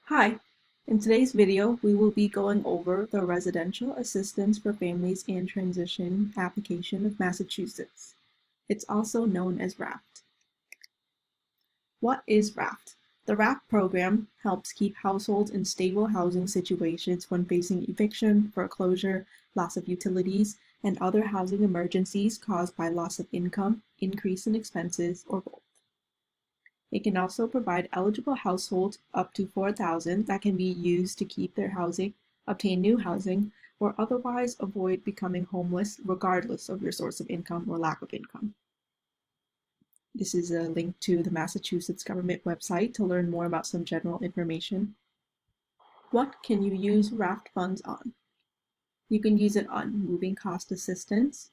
Hi, in today's video, we will be going over the Residential Assistance for Families in Transition application of Massachusetts. It's also known as RAFT. What is RAFT? The RAFT program helps keep households in stable housing situations when facing eviction, foreclosure, loss of utilities, and other housing emergencies caused by loss of income, increase in expenses, or both. It can also provide eligible households up to 4,000 that can be used to keep their housing, obtain new housing, or otherwise avoid becoming homeless regardless of your source of income or lack of income. This is a link to the Massachusetts government website to learn more about some general information. What can you use RAFT funds on? You can use it on moving cost assistance,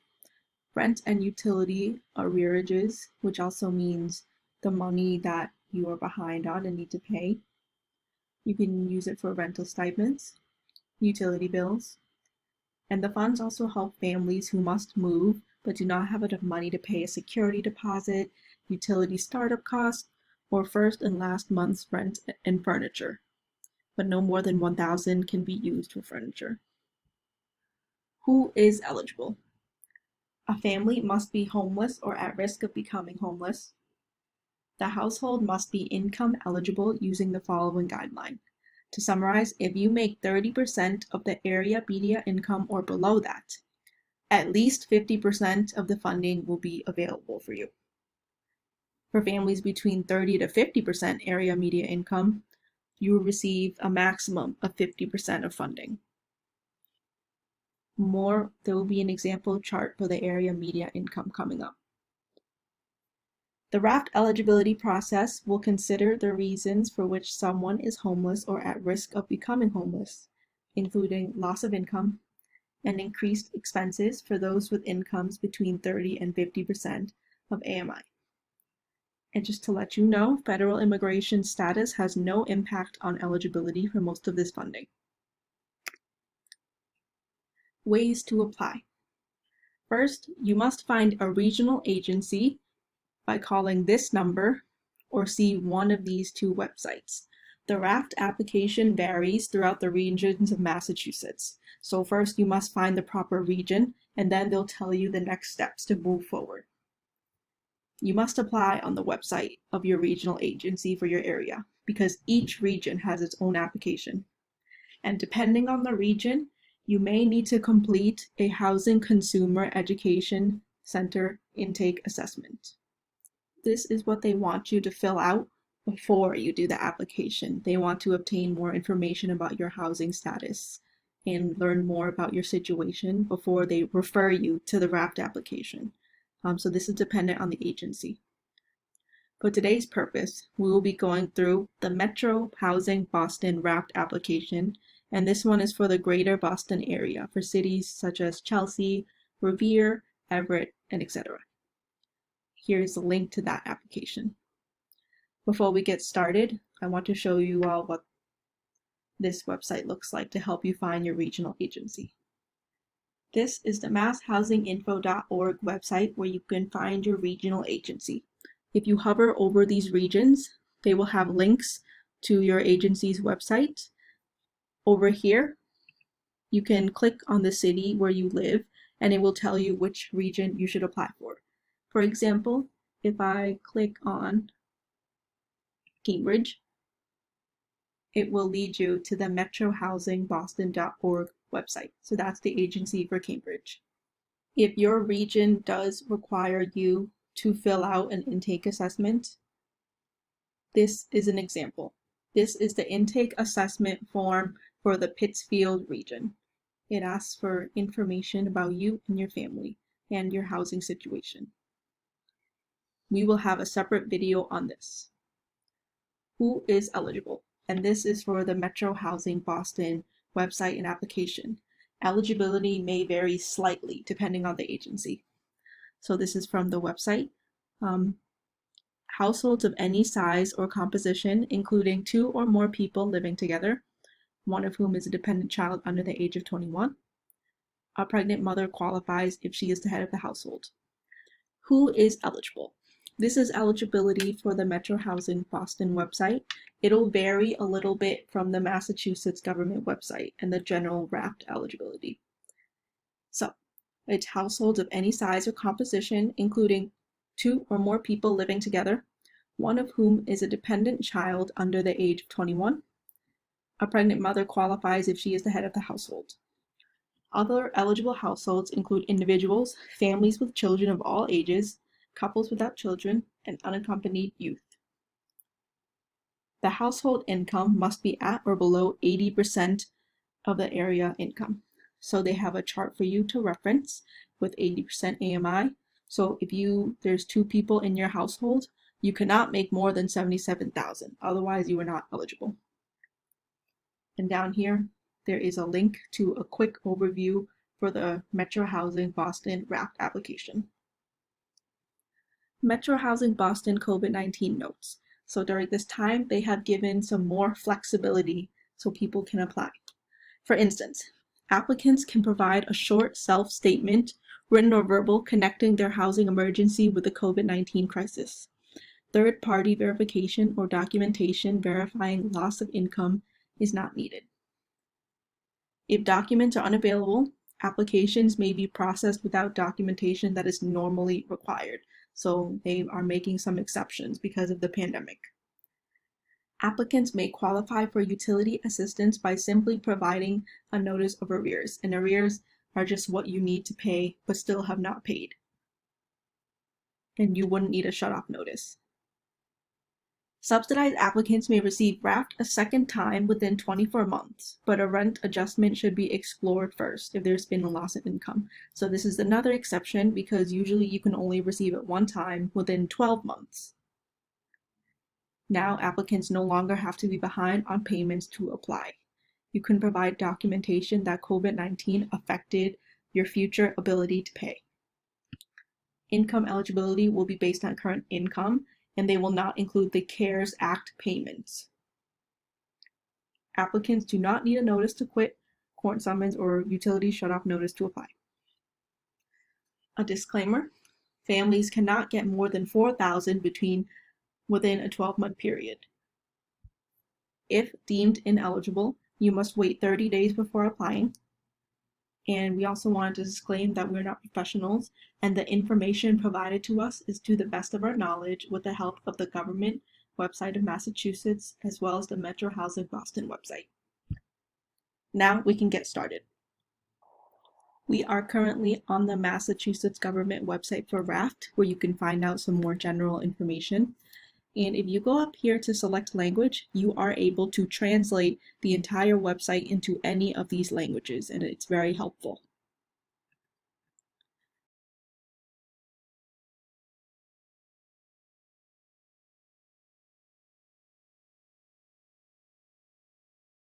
rent and utility arrearages, which also means the money that you are behind on and need to pay. You can use it for rental stipends, utility bills, and the funds also help families who must move but do not have enough money to pay a security deposit, utility startup costs, or first and last month's rent and furniture, but no more than $1,000 can be used for furniture. Who is eligible? A family must be homeless or at risk of becoming homeless. The household must be income eligible using the following guideline. To summarize, if you make 30% of the area median income or below that, at least 50% of the funding will be available for you. For families between 30 to 50% area median income, you will receive a maximum of 50% of funding. There will be an example chart for the area median income coming up. The RAFT eligibility process will consider the reasons for which someone is homeless or at risk of becoming homeless, including loss of income and increased expenses for those with incomes between 30 and 50% of AMI. And just to let you know, federal immigration status has no impact on eligibility for most of this funding. Ways to apply. First, you must find a regional agency by calling this number or see one of these two websites. The RAFT application varies throughout the regions of Massachusetts. So first you must find the proper region, and then they'll tell you the next steps to move forward. You must apply on the website of your regional agency for your area, because each region has its own application. And depending on the region, you may need to complete a Housing Consumer Education Center intake assessment. This is what they want you to fill out before you do the application. They want to obtain more information about your housing status and learn more about your situation before they refer you to the RAFT application. So this is dependent on the agency. For today's purpose, we will be going through the Metro Housing Boston RAFT application, and this one is for the greater Boston area for cities such as Chelsea, Revere, Everett, and etc. Here's a link to that application. Before we get started, I want to show you all what this website looks like to help you find your regional agency. This is the masshousinginfo.org website where you can find your regional agency. If you hover over these regions, they will have links to your agency's website. Over here, you can click on the city where you live and it will tell you which region you should apply for. For example, if I click on Cambridge, it will lead you to the metrohousingboston.org website. So that's the agency for Cambridge. If your region does require you to fill out an intake assessment, this is an example. This is the intake assessment form for the Pittsfield region. It asks for information about you and your family and your housing situation. We will have a separate video on this. Who is eligible? And this is for the Metro Housing Boston website and application. Eligibility may vary slightly depending on the agency. So this is from the website. Households of any size or composition, including 2 or more people living together, one of whom is a dependent child under the age of 21. A pregnant mother qualifies if she is the head of the household. Who is eligible? This is eligibility for the Metro Housing Boston website. It'll vary a little bit from the Massachusetts government website and the general RAFT eligibility. So, it's households of any size or composition, including 2 or more people living together, one of whom is a dependent child under the age of 21. A pregnant mother qualifies if she is the head of the household. Other eligible households include individuals, families with children of all ages, couples without children, and unaccompanied youth. The household income must be at or below 80% of the area income. So they have a chart for you to reference with 80% AMI. So if there's 2 people in your household, you cannot make more than $77,000. Otherwise, you are not eligible. And down here, there is a link to a quick overview for the Metro Housing Boston RAFT application. Metro Housing Boston COVID-19 Notes. So during this time, they have given some more flexibility so people can apply. For instance, applicants can provide a short self-statement, written or verbal, connecting their housing emergency with the COVID-19 crisis. Third-party verification or documentation verifying loss of income is not needed. If documents are unavailable, applications may be processed without documentation that is normally required. So they are making some exceptions because of the pandemic. Applicants may qualify for utility assistance by simply providing a notice of arrears, and arrears are just what you need to pay but still have not paid. And you wouldn't need a shutoff notice. Subsidized applicants may receive RAFT a second time within 24 months, but a rent adjustment should be explored first if there's been a loss of income. So this is another exception because usually you can only receive it one time within 12 months. Now applicants no longer have to be behind on payments to apply. You can provide documentation that COVID-19 affected your future ability to pay. Income eligibility will be based on current income, and they will not include the CARES Act payments. Applicants do not need a notice to quit, court summons, or utility shutoff notice to apply. A disclaimer: families cannot get more than $4,000 within a 12-month period. If deemed ineligible, you must wait 30 days before applying. And we also wanted to disclaim that we're not professionals, and the information provided to us is to the best of our knowledge with the help of the government website of Massachusetts, as well as the Metro Housing Boston website. Now we can get started. We are currently on the Massachusetts government website for RAFT, where you can find out some more general information. And if you go up here to select language, you are able to translate the entire website into any of these languages, and it's very helpful.